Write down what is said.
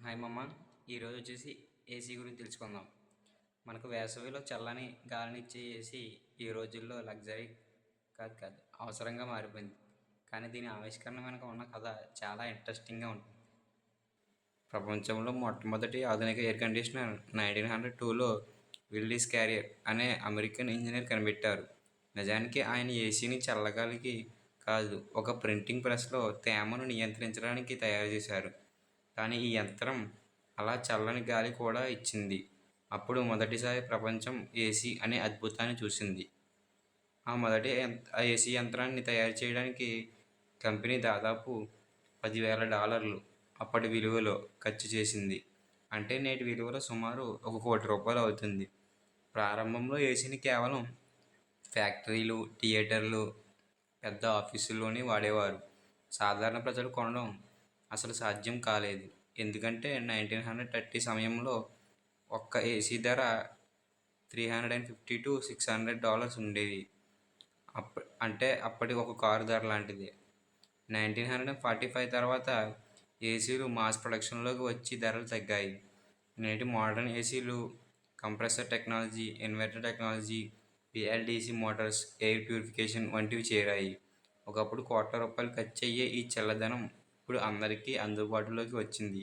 Hi మమ్మ. ఈరోజు వచ్చేసి ఏసీ గురించి తెలుసుకుందాం. మనకు వేసవిలో చల్లని గాలినిచ్చే ఏసీ ఈ రోజుల్లో లగ్జరీ కాదు అవసరంగా మారిపోయింది. కానీ దీని ఆవిష్కరణ వెనుక ఉన్న కథ చాలా ఇంట్రెస్టింగ్గా ఉంటుంది. ప్రపంచంలో మొట్టమొదటి ఆధునిక ఎయిర్ కండిషనర్ 1902లో విల్లీస్ క్యారియర్ అనే అమెరికన్ ఇంజనీర్ కనిపెట్టారు. నిజానికి ఆయన ఏసీని చల్లగాలికి కాదు, ఒక ప్రింటింగ్ ప్రెస్లో తేమను నియంత్రించడానికి తయారు చేశారు. కానీ ఈ యంత్రం అలా చల్లని గాలి కూడా ఇచ్చింది. అప్పుడు మొదటిసారి ప్రపంచం ఏసీ అనే అద్భుతాన్ని చూసింది. ఆ ఏసీ యంత్రాన్ని తయారు చేయడానికి కంపెనీ దాదాపు $10,000 అప్పటి విలువలో ఖర్చు చేసింది. అంటే నేటి విలువలో సుమారు ₹1,00,00,000 అవుతుంది. ప్రారంభంలో ఏసీని కేవలం ఫ్యాక్టరీలు, థియేటర్లు, పెద్ద ఆఫీసుల్లోనే వాడేవారు. సాధారణ ప్రజలు కొనడం అసలు సాధ్యం కాలేదు. ఎందుకంటే 1930 సమయంలో ఒక్క ఏసీ ధర $350 to $600 ఉండేవి. అంటే అప్పటి ఒక కారు ధర లాంటిది. 1945 తర్వాత ఏసీలు మాస్ ప్రొడక్షన్లోకి వచ్చి ధరలు తగ్గాయి. నేటి మోడర్న్ ఏసీలు compressor technology, inverter technology, VLDC Motors, air purification వంటివి చేరాయి. ఒకప్పుడు ₹1,00,00,000 ఖర్చయ్యే ఈ చల్లదనం ఇప్పుడు అందరికీ అందుబాటులోకి వచ్చింది.